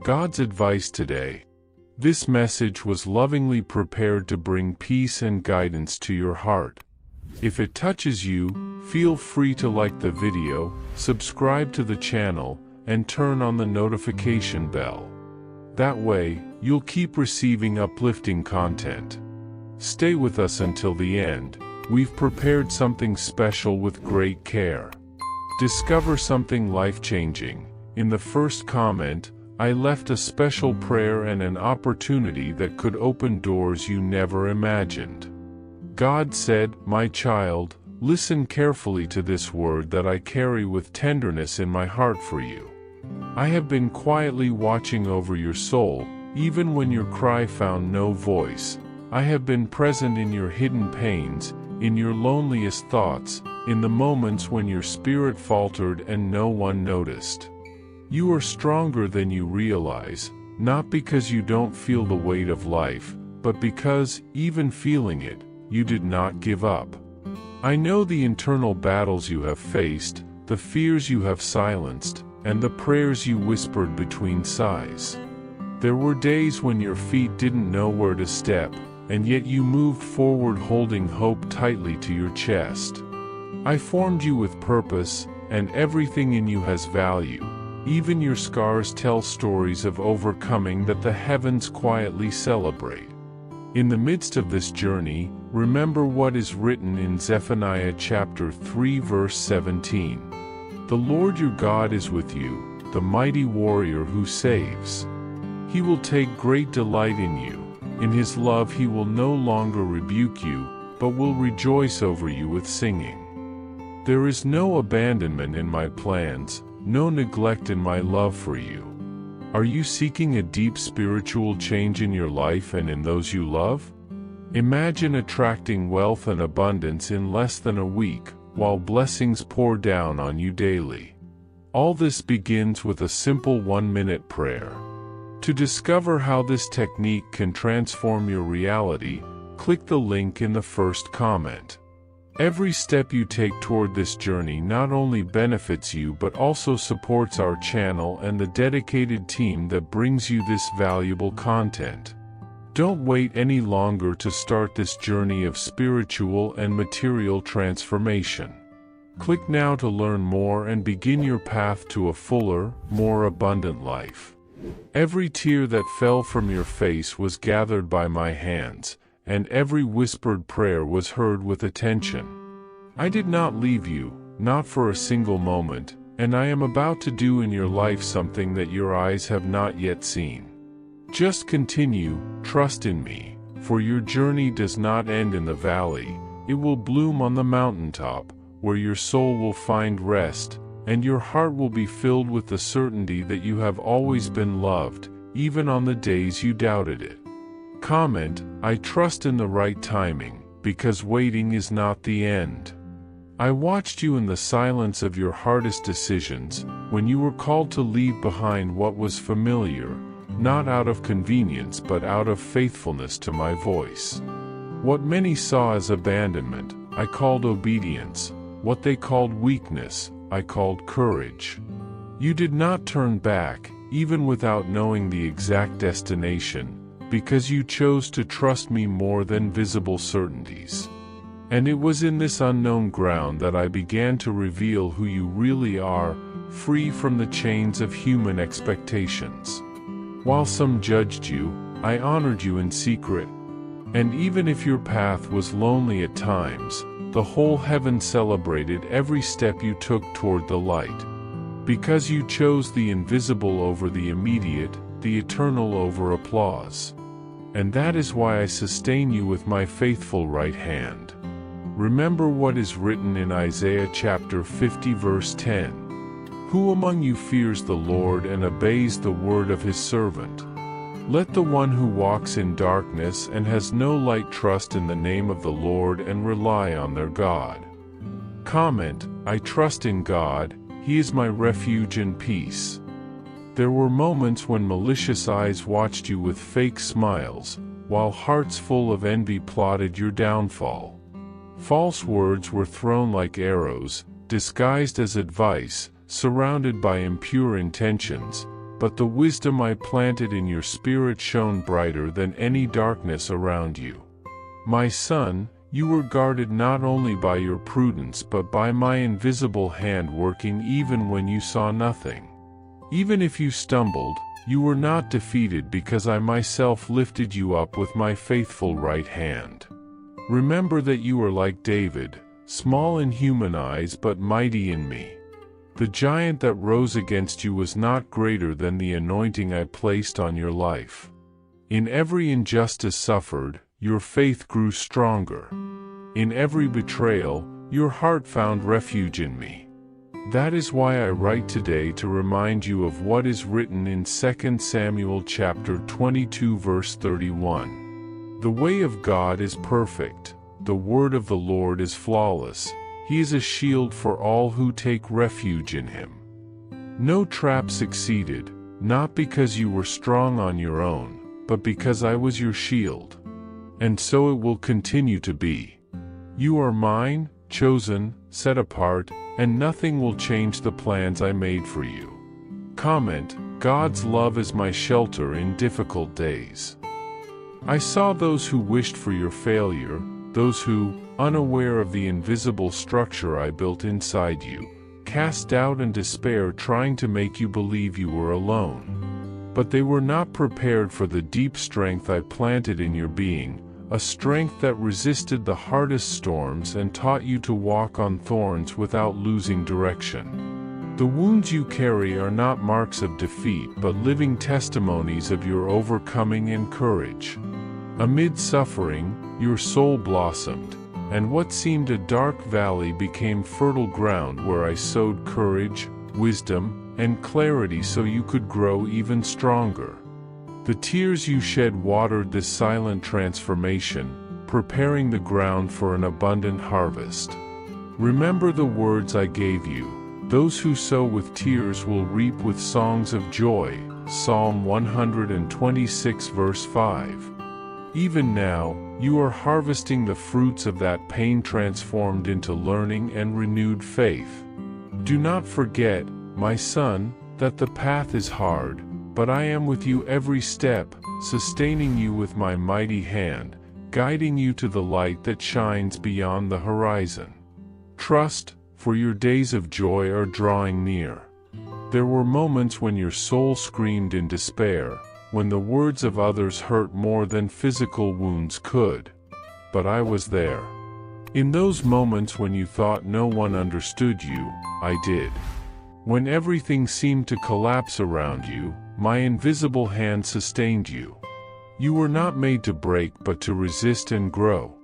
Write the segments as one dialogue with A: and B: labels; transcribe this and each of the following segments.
A: God's advice today. This message was lovingly prepared to bring peace and guidance to your heart. If it touches you, feel free to like the video, subscribe to the channel, and turn on the notification bell. That way, you'll keep receiving uplifting content. Stay with us until the end. We've prepared something special with great care. Discover something life-changing. In the first comment, I left a special prayer and an opportunity that could open doors you never imagined. God said, "My child, listen carefully to this word that I carry with tenderness in my heart for you. I have been quietly watching over your soul, even when your cry found no voice. I have been present in your hidden pains, in your loneliest thoughts, in the moments when your spirit faltered and no one noticed. You are stronger than you realize, not because you don't feel the weight of life, but because, even feeling it, you did not give up. I know the internal battles you have faced, the fears you have silenced, and the prayers you whispered between sighs. There were days when your feet didn't know where to step, and yet you moved forward holding hope tightly to your chest. I formed you with purpose, and everything in you has value. Even your scars tell stories of overcoming that the heavens quietly celebrate. In the midst of this journey, remember what is written in Zephaniah chapter 3 verse 17. The Lord your God is with you, the mighty warrior who saves. He will take great delight in you. In his love he will no longer rebuke you, but will rejoice over you with singing. There is no abandonment in my plans, no neglect in my love for you. Are you seeking a deep spiritual change in your life and in those you love? Imagine attracting wealth and abundance in less than a week, while blessings pour down on you daily. All this begins with a simple 1-minute prayer. To discover how this technique can transform your reality, click the link in the first comment. Every step you take toward this journey not only benefits you but also supports our channel and the dedicated team that brings you this valuable content. Don't wait any longer to start this journey of spiritual and material transformation. Click now to learn more and begin your path to a fuller, more abundant life. Every tear that fell from your face was gathered by my hands, and every whispered prayer was heard with attention. I did not leave you, not for a single moment, and I am about to do in your life something that your eyes have not yet seen. Just continue, trust in me, for your journey does not end in the valley, it will bloom on the mountaintop, where your soul will find rest, and your heart will be filled with the certainty that you have always been loved, even on the days you doubted it. Comment, I trust in the right timing, because waiting is not the end. I watched you in the silence of your hardest decisions, when you were called to leave behind what was familiar, not out of convenience but out of faithfulness to my voice. What many saw as abandonment, I called obedience. What they called weakness, I called courage. You did not turn back, even without knowing the exact destination, because you chose to trust me more than visible certainties. And it was in this unknown ground that I began to reveal who you really are, free from the chains of human expectations. While some judged you, I honored you in secret. And even if your path was lonely at times, the whole heaven celebrated every step you took toward the light. Because you chose the invisible over the immediate, the eternal over applause. And that is why I sustain you with my faithful right hand. Remember what is written in Isaiah chapter 50 verse 10. Who among you fears the Lord and obeys the word of his servant? Let the one who walks in darkness and has no light trust in the name of the Lord and rely on their God. Comment, I trust in God, he is my refuge and peace. There were moments when malicious eyes watched you with fake smiles, while hearts full of envy plotted your downfall. False words were thrown like arrows, disguised as advice, surrounded by impure intentions, but the wisdom I planted in your spirit shone brighter than any darkness around you. My son, you were guarded not only by your prudence but by my invisible hand working even when you saw nothing. Even if you stumbled, you were not defeated because I myself lifted you up with my faithful right hand. Remember that you are like David, small in human eyes but mighty in me. The giant that rose against you was not greater than the anointing I placed on your life. In every injustice suffered, your faith grew stronger. In every betrayal, your heart found refuge in me. That is why I write today to remind you of what is written in 2 Samuel chapter 22 verse 31. The way of God is perfect, the word of the Lord is flawless. He is a shield for all who take refuge in him. No trap succeeded, not because you were strong on your own, but because I was your shield. And so it will continue to be. You are mine, chosen, set apart, and nothing will change the plans I made for you. Comment, God's love is my shelter in difficult days. I saw those who wished for your failure, those who, unaware of the invisible structure I built inside you, cast doubt and despair trying to make you believe you were alone. But they were not prepared for the deep strength I planted in your being, a strength that resisted the hardest storms and taught you to walk on thorns without losing direction. The wounds you carry are not marks of defeat but living testimonies of your overcoming and courage. Amid suffering, your soul blossomed, and what seemed a dark valley became fertile ground where I sowed courage, wisdom, and clarity so you could grow even stronger. The tears you shed watered this silent transformation, preparing the ground for an abundant harvest. Remember the words I gave you, those who sow with tears will reap with songs of joy, Psalm 126 verse 5. Even now, you are harvesting the fruits of that pain transformed into learning and renewed faith. Do not forget, my son, that the path is hard, but I am with you every step, sustaining you with my mighty hand, guiding you to the light that shines beyond the horizon. Trust, for your days of joy are drawing near. There were moments when your soul screamed in despair, when the words of others hurt more than physical wounds could. But I was there. In those moments when you thought no one understood you, I did. When everything seemed to collapse around you, my invisible hand sustained you. You were not made to break but to resist and grow.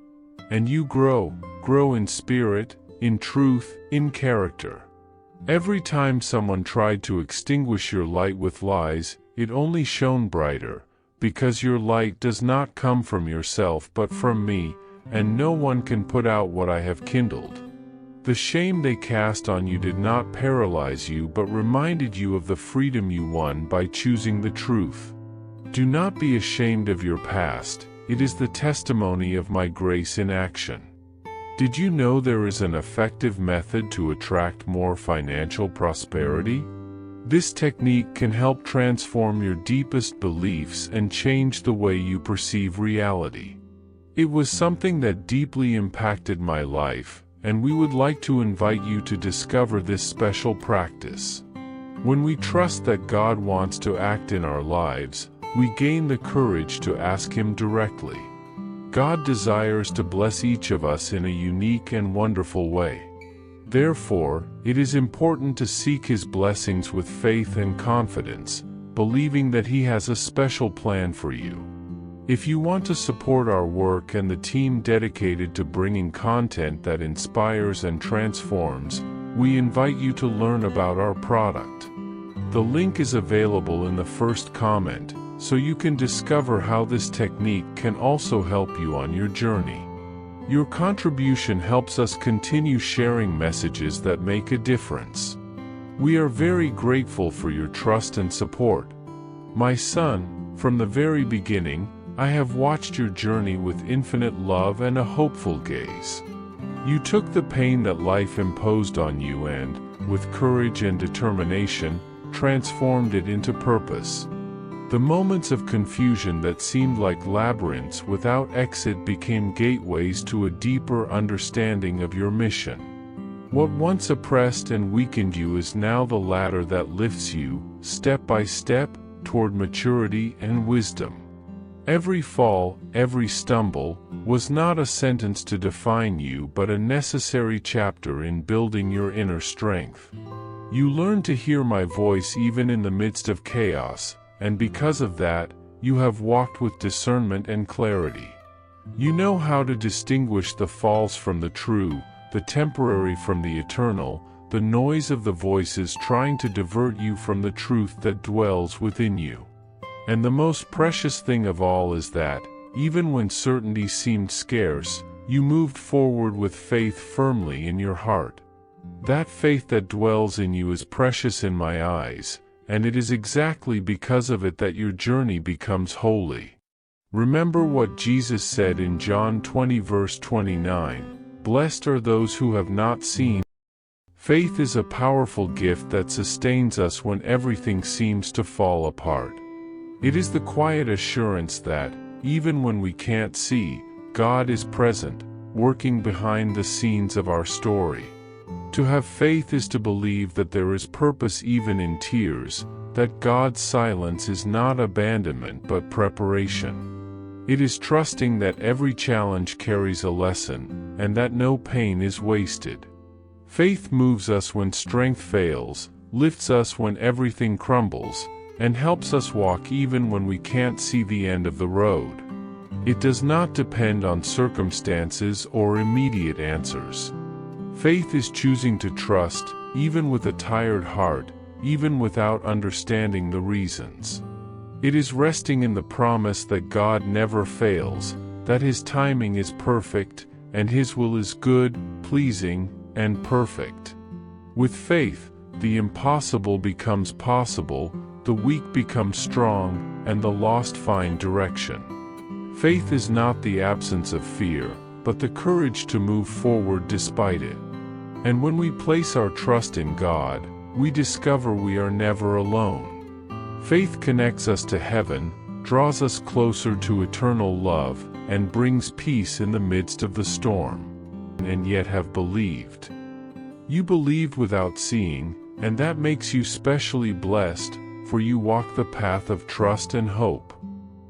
A: And you grow in spirit, in truth, in character. Every time someone tried to extinguish your light with lies, it only shone brighter, because your light does not come from yourself but from me, and no one can put out what I have kindled. The shame they cast on you did not paralyze you but reminded you of the freedom you won by choosing the truth. Do not be ashamed of your past, it is the testimony of my grace in action. Did you know there is an effective method to attract more financial prosperity? This technique can help transform your deepest beliefs and change the way you perceive reality. It was something that deeply impacted my life, and we would like to invite you to discover this special practice. When we trust that God wants to act in our lives, we gain the courage to ask Him directly. God desires to bless each of us in a unique and wonderful way. Therefore, it is important to seek His blessings with faith and confidence, believing that He has a special plan for you. If you want to support our work and the team dedicated to bringing content that inspires and transforms, we invite you to learn about our product. The link is available in the first comment, so you can discover how this technique can also help you on your journey. Your contribution helps us continue sharing messages that make a difference. We are very grateful for your trust and support. My son, from the very beginning, I have watched your journey with infinite love and a hopeful gaze. You took the pain that life imposed on you and, with courage and determination, transformed it into purpose. The moments of confusion that seemed like labyrinths without exit became gateways to a deeper understanding of your mission. What once oppressed and weakened you is now the ladder that lifts you, step by step, toward maturity and wisdom. Every fall, every stumble, was not a sentence to define you but a necessary chapter in building your inner strength. You learned to hear my voice even in the midst of chaos, and because of that, you have walked with discernment and clarity. You know how to distinguish the false from the true, the temporary from the eternal, the noise of the voices trying to divert you from the truth that dwells within you. And the most precious thing of all is that, even when certainty seemed scarce, you moved forward with faith firmly in your heart. That faith that dwells in you is precious in my eyes, and it is exactly because of it that your journey becomes holy. Remember what Jesus said in John 20 verse 29, "Blessed are those who have not seen." Faith is a powerful gift that sustains us when everything seems to fall apart. It is the quiet assurance that, even when we can't see, God is present, working behind the scenes of our story. To have faith is to believe that there is purpose even in tears, that God's silence is not abandonment but preparation. It is trusting that every challenge carries a lesson, and that no pain is wasted. Faith moves us when strength fails, lifts us when everything crumbles, and helps us walk even when we can't see the end of the road. It does not depend on circumstances or immediate answers. Faith is choosing to trust, even with a tired heart, even without understanding the reasons. It is resting in the promise that God never fails, that His timing is perfect, and His will is good, pleasing, and perfect. With faith, the impossible becomes possible, the weak become strong, and the lost find direction. Faith is not the absence of fear, but the courage to move forward despite it. And when we place our trust in God, we discover we are never alone. Faith connects us to heaven, draws us closer to eternal love, and brings peace in the midst of the storm. And yet have believed. You believed without seeing, and that makes you specially blessed, for you walk the path of trust and hope.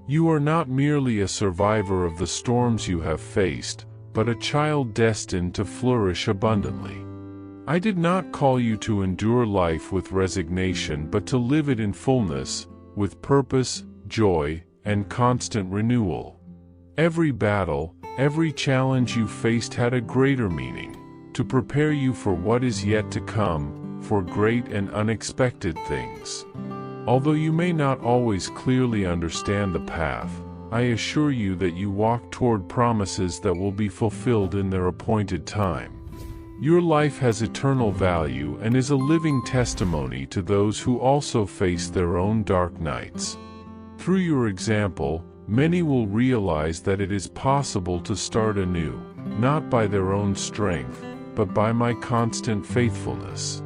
A: You are not merely a survivor of the storms you have faced, but a child destined to flourish abundantly. I did not call you to endure life with resignation but to live it in fullness, with purpose, joy, and constant renewal. Every battle, every challenge you faced had a greater meaning, to prepare you for what is yet to come, for great and unexpected things. Although you may not always clearly understand the path, I assure you that you walk toward promises that will be fulfilled in their appointed time. Your life has eternal value and is a living testimony to those who also face their own dark nights. Through your example, many will realize that it is possible to start anew, not by their own strength, but by my constant faithfulness.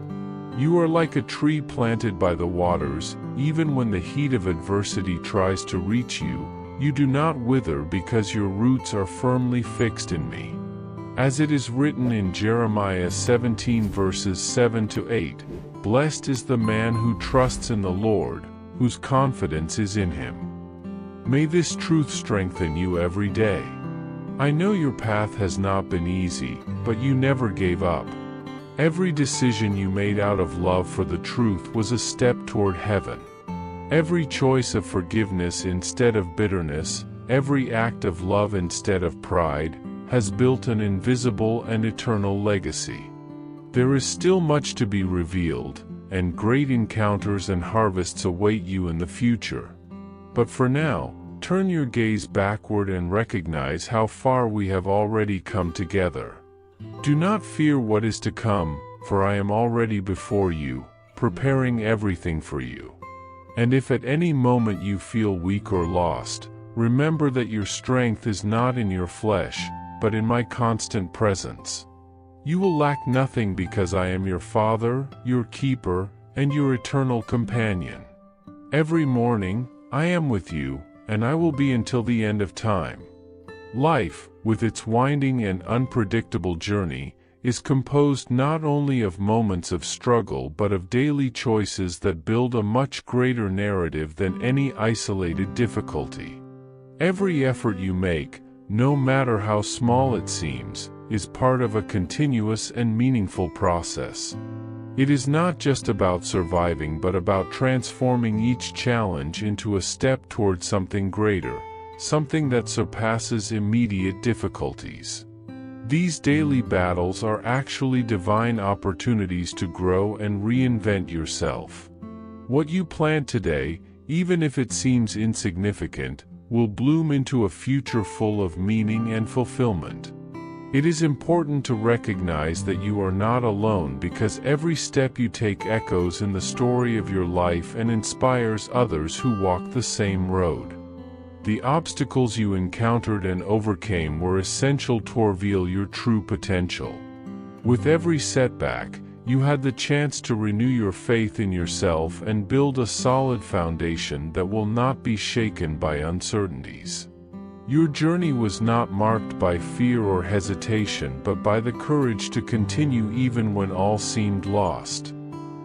A: You are like a tree planted by the waters, even when the heat of adversity tries to reach you, you do not wither because your roots are firmly fixed in me. As it is written in Jeremiah 17 verses 7 to 8, "Blessed is the man who trusts in the Lord, whose confidence is in Him." May this truth strengthen you every day. I know your path has not been easy, but you never gave up. Every decision you made out of love for the truth was a step toward heaven. Every choice of forgiveness instead of bitterness, every act of love instead of pride, has built an invisible and eternal legacy. There is still much to be revealed, and great encounters and harvests await you in the future. But for now, turn your gaze backward and recognize how far we have already come together. Do not fear what is to come, for I am already before you, preparing everything for you. And if at any moment you feel weak or lost, remember that your strength is not in your flesh, but in my constant presence. You will lack nothing because I am your Father, your keeper, and your eternal companion. Every morning, I am with you, and I will be until the end of time. Life, with its winding and unpredictable journey, is composed not only of moments of struggle but of daily choices that build a much greater narrative than any isolated difficulty. Every effort you make, no matter how small it seems, is part of a continuous and meaningful process. It is not just about surviving but about transforming each challenge into a step toward something greater, something that surpasses immediate difficulties. These daily battles are actually divine opportunities to grow and reinvent yourself. What you plant today, even if it seems insignificant, will bloom into a future full of meaning and fulfillment. It is important to recognize that you are not alone because every step you take echoes in the story of your life and inspires others who walk the same road. The obstacles you encountered and overcame were essential to reveal your true potential. With every setback, you had the chance to renew your faith in yourself and build a solid foundation that will not be shaken by uncertainties. Your journey was not marked by fear or hesitation but by the courage to continue even when all seemed lost.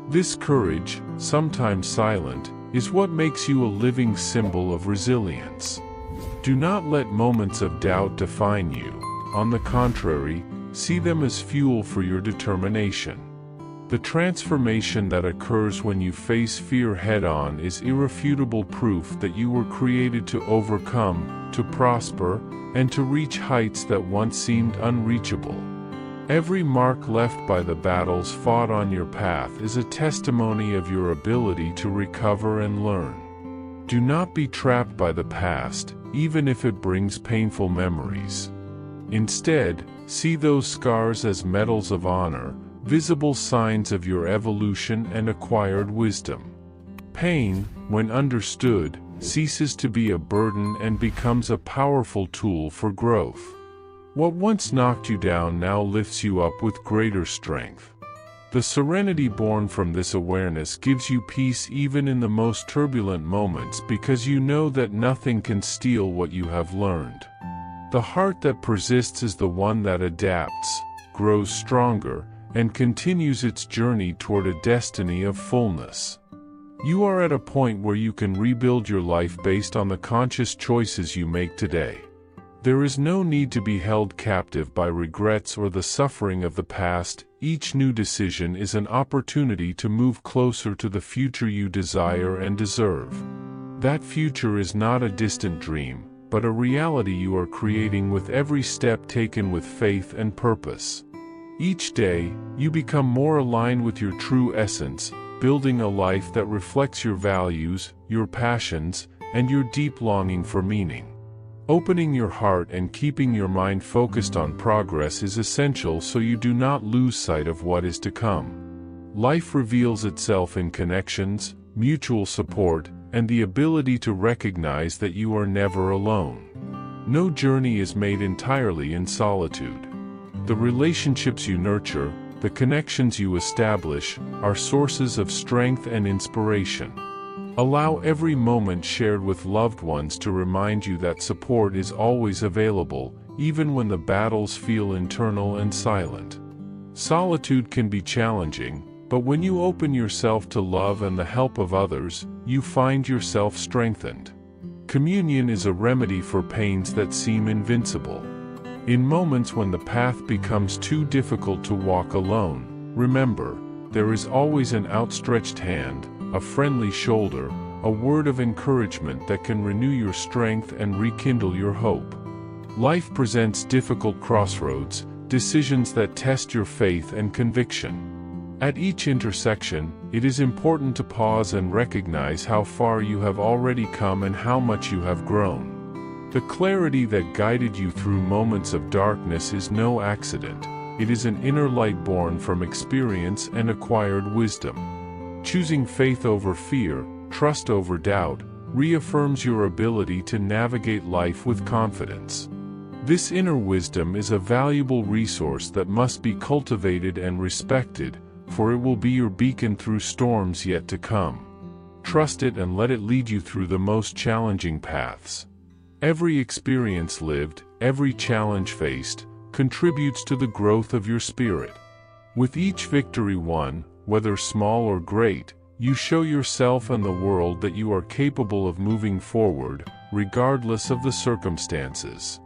A: This courage, sometimes silent, is what makes you a living symbol of resilience. Do not let moments of doubt define you. On the contrary, see them as fuel for your determination. The transformation that occurs when you face fear head-on is irrefutable proof that you were created to overcome, to prosper, and to reach heights that once seemed unreachable. Every mark left by the battles fought on your path is a testimony of your ability to recover and learn. Do not be trapped by the past, even if it brings painful memories. Instead, see those scars as medals of honor, visible signs of your evolution and acquired wisdom. Pain, when understood, ceases to be a burden and becomes a powerful tool for growth. What once knocked you down now lifts you up with greater strength. The serenity born from this awareness gives you peace even in the most turbulent moments because you know that nothing can steal what you have learned. The heart that persists is the one that adapts, grows stronger, and continues its journey toward a destiny of fullness. You are at a point where you can rebuild your life based on the conscious choices you make today. There is no need to be held captive by regrets or the suffering of the past. Each new decision is an opportunity to move closer to the future you desire and deserve. That future is not a distant dream, but a reality you are creating with every step taken with faith and purpose. Each day, you become more aligned with your true essence, building a life that reflects your values, your passions, and your deep longing for meaning. Opening your heart and keeping your mind focused on progress is essential so you do not lose sight of what is to come. Life reveals itself in connections, mutual support, and the ability to recognize that you are never alone. No journey is made entirely in solitude. The relationships you nurture, the connections you establish, are sources of strength and inspiration. Allow every moment shared with loved ones to remind you that support is always available, even when the battles feel internal and silent. Solitude can be challenging, but when you open yourself to love and the help of others, you find yourself strengthened. Communion is a remedy for pains that seem invincible. In moments when the path becomes too difficult to walk alone, remember, there is always an outstretched hand, a friendly shoulder, a word of encouragement that can renew your strength and rekindle your hope. Life presents difficult crossroads, decisions that test your faith and conviction. At each intersection, it is important to pause and recognize how far you have already come and how much you have grown. The clarity that guided you through moments of darkness is no accident. It is an inner light born from experience and acquired wisdom. Choosing faith over fear, trust over doubt, reaffirms your ability to navigate life with confidence. This inner wisdom is a valuable resource that must be cultivated and respected, for it will be your beacon through storms yet to come. Trust it and let it lead you through the most challenging paths. Every experience lived, every challenge faced, contributes to the growth of your spirit. With each victory won, whether small or great, you show yourself and the world that you are capable of moving forward, regardless of the circumstances.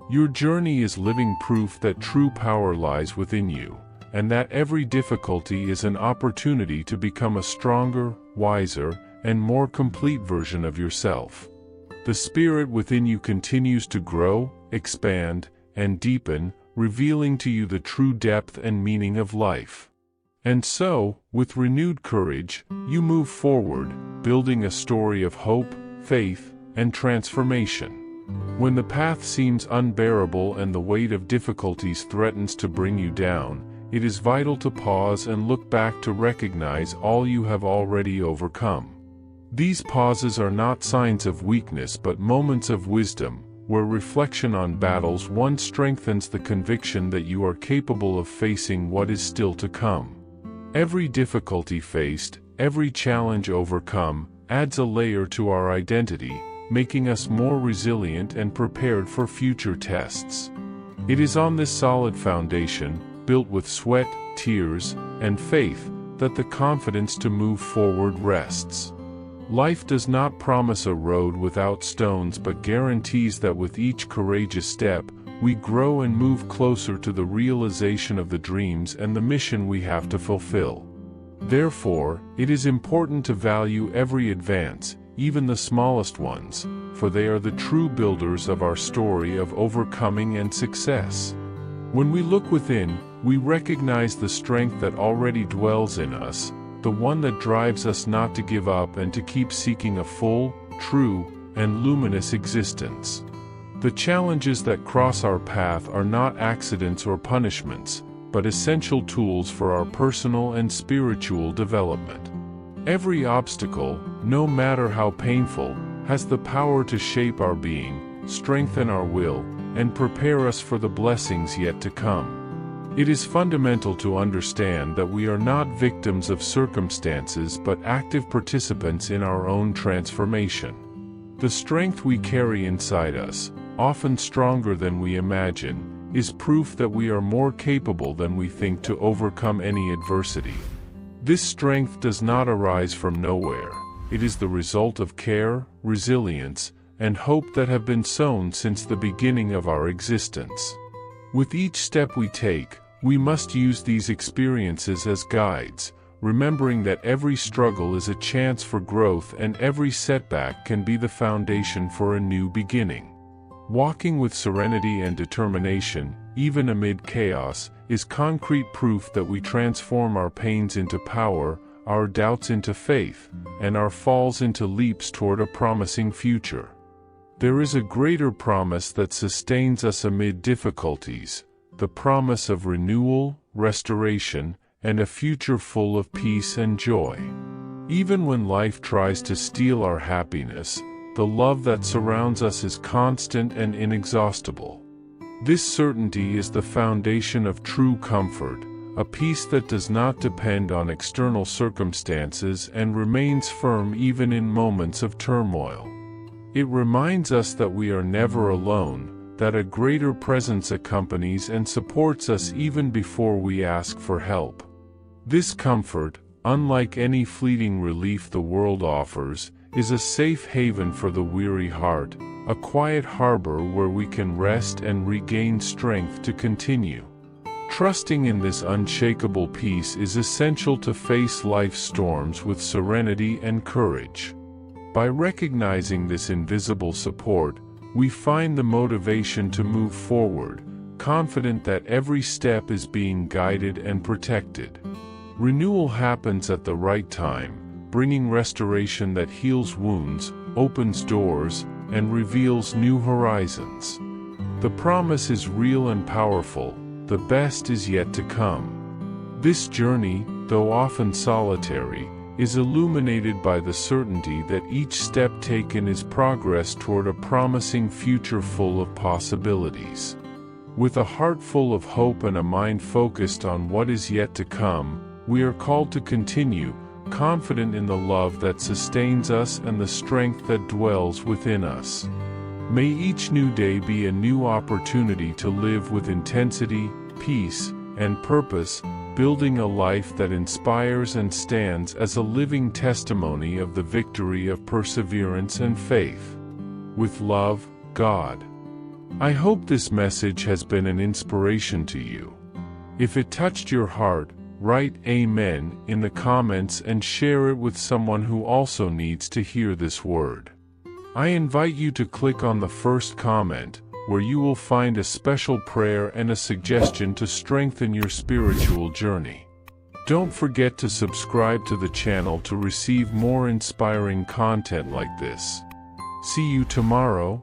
A: Your journey is living proof that true power lies within you, and that every difficulty is an opportunity to become a stronger, wiser, and more complete version of yourself. The spirit within you continues to grow, expand, and deepen, revealing to you the true depth and meaning of life. And so, with renewed courage, you move forward, building a story of hope, faith, and transformation. When the path seems unbearable and the weight of difficulties threatens to bring you down, it is vital to pause and look back to recognize all you have already overcome. These pauses are not signs of weakness but moments of wisdom, where reflection on battles won strengthens the conviction that you are capable of facing what is still to come. Every difficulty faced, every challenge overcome, adds a layer to our identity, making us more resilient and prepared for future tests. It is on this solid foundation, built with sweat, tears, and faith, that the confidence to move forward rests. Life does not promise a road without stones but guarantees that with each courageous step, we grow and move closer to the realization of the dreams and the mission we have to fulfill. Therefore, it is important to value every advance, even the smallest ones, for they are the true builders of our story of overcoming and success. When we look within, we recognize the strength that already dwells in us, the one that drives us not to give up and to keep seeking a full, true, and luminous existence. The challenges that cross our path are not accidents or punishments, but essential tools for our personal and spiritual development. Every obstacle, no matter how painful, has the power to shape our being, strengthen our will, and prepare us for the blessings yet to come. It is fundamental to understand that we are not victims of circumstances but active participants in our own transformation. The strength we carry inside us, often stronger than we imagine, is proof that we are more capable than we think to overcome any adversity. This strength does not arise from nowhere. It is the result of care, resilience, and hope that have been sown since the beginning of our existence. With each step we take, we must use these experiences as guides, remembering that every struggle is a chance for growth and every setback can be the foundation for a new beginning. Walking with serenity and determination, even amid chaos, is concrete proof that we transform our pains into power, our doubts into faith, and our falls into leaps toward a promising future. There is a greater promise that sustains us amid difficulties, the promise of renewal, restoration, and a future full of peace and joy. Even when life tries to steal our happiness, the love that surrounds us is constant and inexhaustible. This certainty is the foundation of true comfort, a peace that does not depend on external circumstances and remains firm even in moments of turmoil. It reminds us that we are never alone, that a greater presence accompanies and supports us even before we ask for help. This comfort, unlike any fleeting relief the world offers, is a safe haven for the weary heart, a quiet harbor where we can rest and regain strength to continue. Trusting in this unshakable peace is essential to face life's storms with serenity and courage. By recognizing this invisible support, we find the motivation to move forward, confident that every step is being guided and protected. Renewal happens at the right time, bringing restoration that heals wounds, opens doors, and reveals new horizons. The promise is real and powerful, the best is yet to come. This journey, though often solitary, is illuminated by the certainty that each step taken is progress toward a promising future full of possibilities. With a heart full of hope and a mind focused on what is yet to come, We are called to continue, confident in the love that sustains us and the strength that dwells within us. May each new day be a new opportunity to live with intensity, peace, and purpose, building a life that inspires and stands as a living testimony of the victory of perseverance and faith. With love, God. I hope this message has been an inspiration to you. If it touched your heart, write Amen in the comments and share it with someone who also needs to hear this word. I invite you to click on the first comment, where you will find a special prayer and a suggestion to strengthen your spiritual journey. Don't forget to subscribe to the channel to receive more inspiring content like this. See you tomorrow.